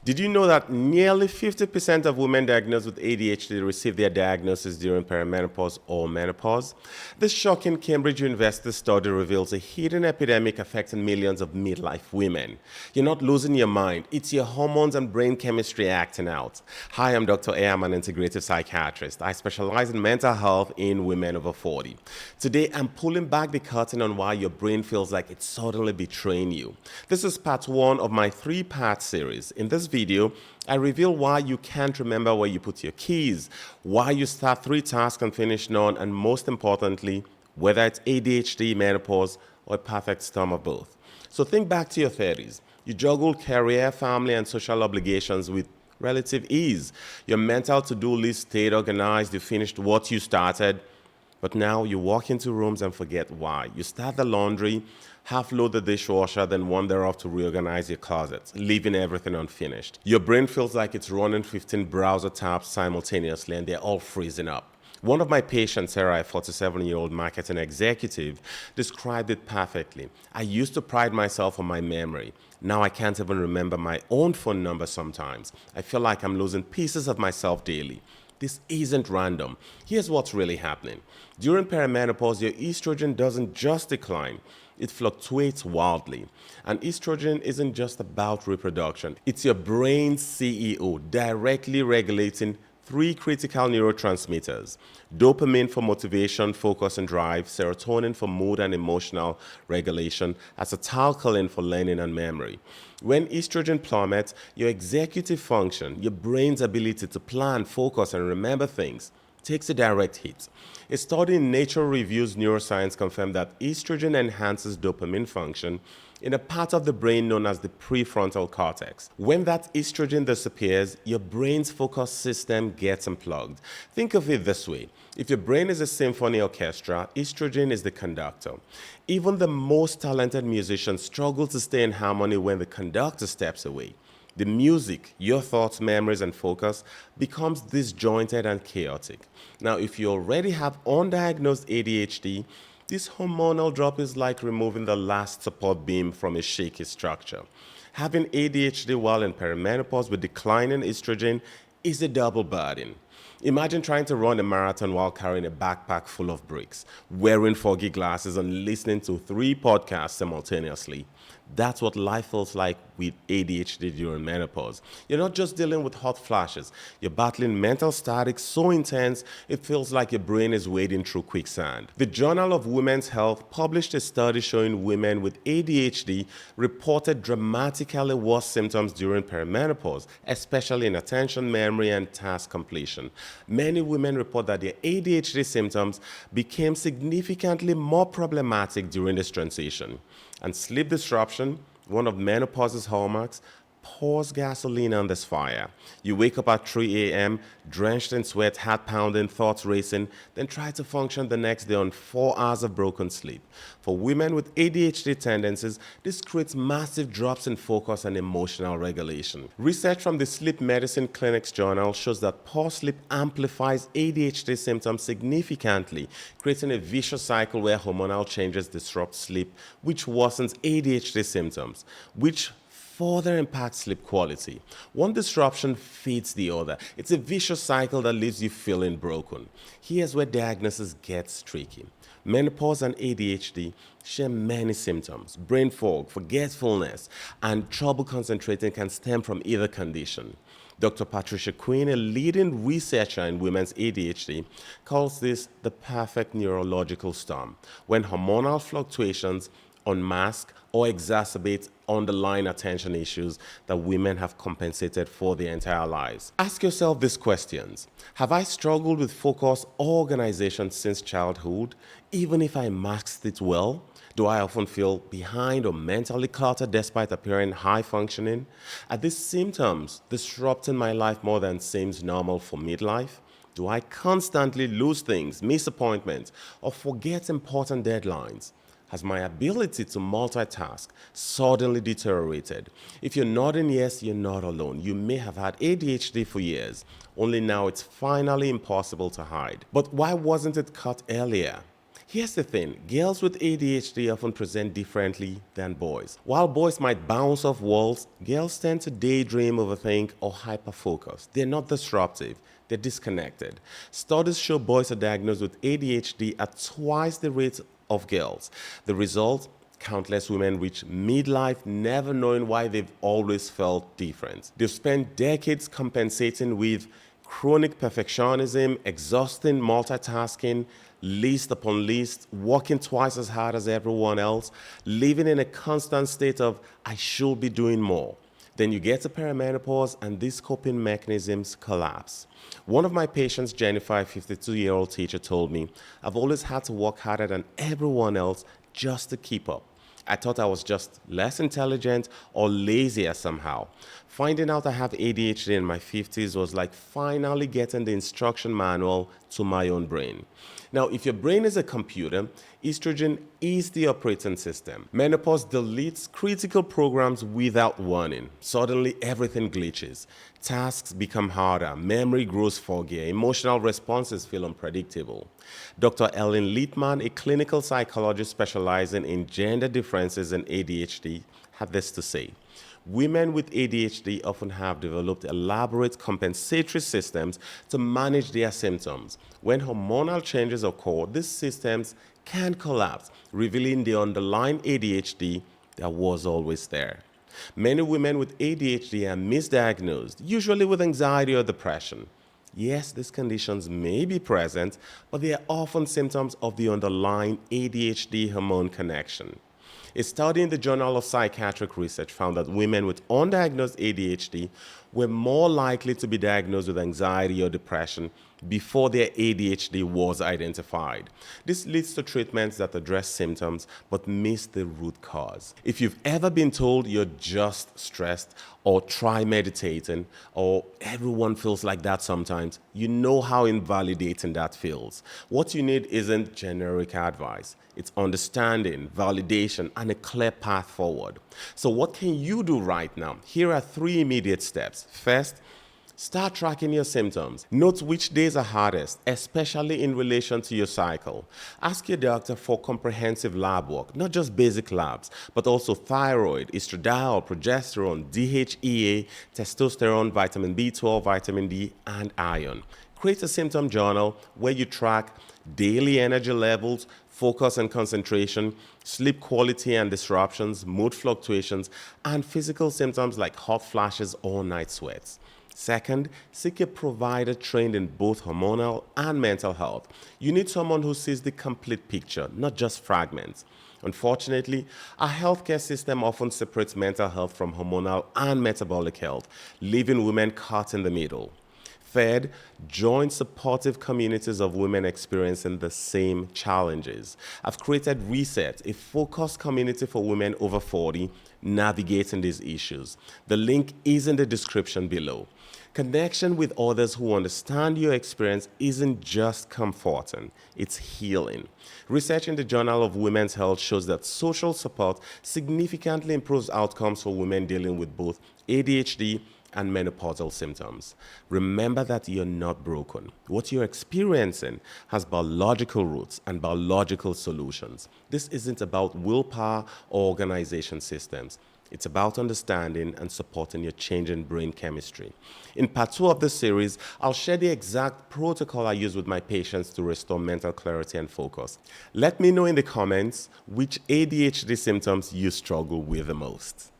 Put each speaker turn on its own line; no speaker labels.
Did you know that nearly 50% of women diagnosed with ADHD receive their diagnosis during perimenopause or menopause? This shocking Cambridge University study reveals a hidden epidemic affecting millions of midlife women. You're not losing your mind, it's your hormones and brain chemistry acting out. Hi, I'm Dr. A. I'm an integrative psychiatrist. I specialize in mental health in women over 40. Today, I'm pulling back the curtain on why your brain feels like it's suddenly betraying you. This is part one of my three-part series. In this video, I reveal why you can't remember where you put your keys, why you start 3 tasks and finish none, and most importantly, whether it's ADHD, menopause, or a perfect storm of both. So think back to your 30s. You juggled career, family, and social obligations with relative ease. Your mental to-do list stayed organized, you finished what you started, but now you walk into rooms and forget why. You start the laundry, half load the dishwasher, then wander off to reorganize your closets, leaving everything unfinished. Your brain feels like it's running 15 browser tabs simultaneously and they're all freezing up. One of my patients, Sarah, a 47-year-old marketing executive, described it perfectly. I used to pride myself on my memory. Now I can't even remember my own phone number sometimes. I feel like I'm losing pieces of myself daily. This isn't random. Here's what's really happening. During perimenopause, your estrogen doesn't just decline, it fluctuates wildly. And estrogen isn't just about reproduction. It's your brain's CEO directly regulating 3 critical neurotransmitters: dopamine for motivation, focus, and drive, serotonin for mood and emotional regulation, acetylcholine for learning and memory. When estrogen plummets, your executive function, your brain's ability to plan, focus, and remember things, takes a direct hit. A study in Nature Reviews Neuroscience confirmed that estrogen enhances dopamine function in a part of the brain known as the prefrontal cortex. When that estrogen disappears, your brain's focus system gets unplugged. Think of it this way. If your brain is a symphony orchestra, estrogen is the conductor. Even the most talented musicians struggle to stay in harmony when the conductor steps away. The music, your thoughts, memories, and focus becomes disjointed and chaotic. Now, if you already have undiagnosed ADHD, this hormonal drop is like removing the last support beam from a shaky structure. Having ADHD while in perimenopause with declining estrogen is a double burden. Imagine trying to run a marathon while carrying a backpack full of bricks, wearing foggy glasses, and listening to 3 podcasts simultaneously. That's what life feels like with ADHD during menopause. You're not just dealing with hot flashes, you're battling mental static so intense it feels like your brain is wading through quicksand. The Journal of Women's Health published a study showing women with ADHD reported dramatically worse symptoms during perimenopause, especially in attention, memory, and task completion. Many women report that their ADHD symptoms became significantly more problematic during this transition. And sleep disruption, one of menopause's hallmarks, pours gasoline on this fire. You wake up at 3 a.m., drenched in sweat, heart pounding, thoughts racing, then try to function the next day on 4 hours of broken sleep. For women with ADHD tendencies, this creates massive drops in focus and emotional regulation. Research from the Sleep Medicine Clinic's journal shows that poor sleep amplifies ADHD symptoms significantly, creating a vicious cycle where hormonal changes disrupt sleep, which worsens ADHD symptoms, which further impacts sleep quality. One disruption feeds the other. It's a vicious cycle that leaves you feeling broken. Here's where diagnosis gets tricky. Menopause and ADHD share many symptoms. Brain fog, forgetfulness, and trouble concentrating can stem from either condition. Dr. Patricia Quinn, a leading researcher in women's ADHD, calls this the perfect neurological storm, when hormonal fluctuations unmask or exacerbate underlying attention issues that women have compensated for their entire lives. Ask yourself these questions. Have I struggled with focus or organization since childhood, even if I masked it well? Do I often feel behind or mentally cluttered despite appearing high functioning? Are these symptoms disrupting my life more than seems normal for midlife? Do I constantly lose things, miss appointments, or forget important deadlines? Has my ability to multitask suddenly deteriorated? If you're nodding yes, you're not alone. You may have had ADHD for years, only now it's finally impossible to hide. But why wasn't it caught earlier? Here's the thing, girls with ADHD often present differently than boys. While boys might bounce off walls, girls tend to daydream, overthink, or hyperfocus. They're not disruptive, they're disconnected. Studies show boys are diagnosed with ADHD at twice the rate of girls. The result? Countless women reach midlife never knowing why they've always felt different. They've spent decades compensating with chronic perfectionism, exhausting multitasking, list upon list, working twice as hard as everyone else, living in a constant state of, I should be doing more. Then you get to perimenopause and these coping mechanisms collapse. One of my patients, Jennifer, a 52-year-old teacher, told me, I've always had to work harder than everyone else just to keep up. I thought I was just less intelligent or lazier somehow. Finding out I have ADHD in my 50s was like finally getting the instruction manual to my own brain. Now, if your brain is a computer, estrogen is the operating system. Menopause deletes critical programs without warning. Suddenly, everything glitches. Tasks become harder, memory grows foggy, emotional responses feel unpredictable. Dr. Ellen Littman, a clinical psychologist specializing in gender differences in ADHD, had this to say. Women with ADHD often have developed elaborate compensatory systems to manage their symptoms. When hormonal changes occur, these systems can collapse, revealing the underlying ADHD that was always there. Many women with ADHD are misdiagnosed, usually with anxiety or depression. Yes, these conditions may be present, but they are often symptoms of the underlying ADHD hormone connection. A study in the Journal of Psychiatric Research found that women with undiagnosed ADHD were more likely to be diagnosed with anxiety or depression before their ADHD was identified. This leads to treatments that address symptoms but miss the root cause. If you've ever been told you're just stressed, or try meditating, or everyone feels like that sometimes, you know how invalidating that feels. What you need isn't generic advice. It's understanding, validation, and a clear path forward. So what can you do right now? Here are 3 immediate steps. First, start tracking your symptoms. Note which days are hardest, especially in relation to your cycle. Ask your doctor for comprehensive lab work, not just basic labs, but also thyroid, estradiol, progesterone, DHEA, testosterone, vitamin B12, vitamin D, and iron. Create a symptom journal where you track daily energy levels, focus and concentration, sleep quality and disruptions, mood fluctuations, and physical symptoms like hot flashes or night sweats. Second, seek a provider trained in both hormonal and mental health. You need someone who sees the complete picture, not just fragments. Unfortunately, our healthcare system often separates mental health from hormonal and metabolic health, leaving women caught in the middle. Third, join supportive communities of women experiencing the same challenges. I've created Reset, a focused community for women over 40 navigating these issues. The link is in the description below. Connection with others who understand your experience isn't just comforting, it's healing. Research in the Journal of Women's Health shows that social support significantly improves outcomes for women dealing with both ADHD and menopausal symptoms. Remember that you're not broken. What you're experiencing has biological roots and biological solutions. This isn't about willpower or organization systems. It's about understanding and supporting your changing brain chemistry. In part 2 of this series, I'll share the exact protocol I use with my patients to restore mental clarity and focus. Let me know in the comments which ADHD symptoms you struggle with the most.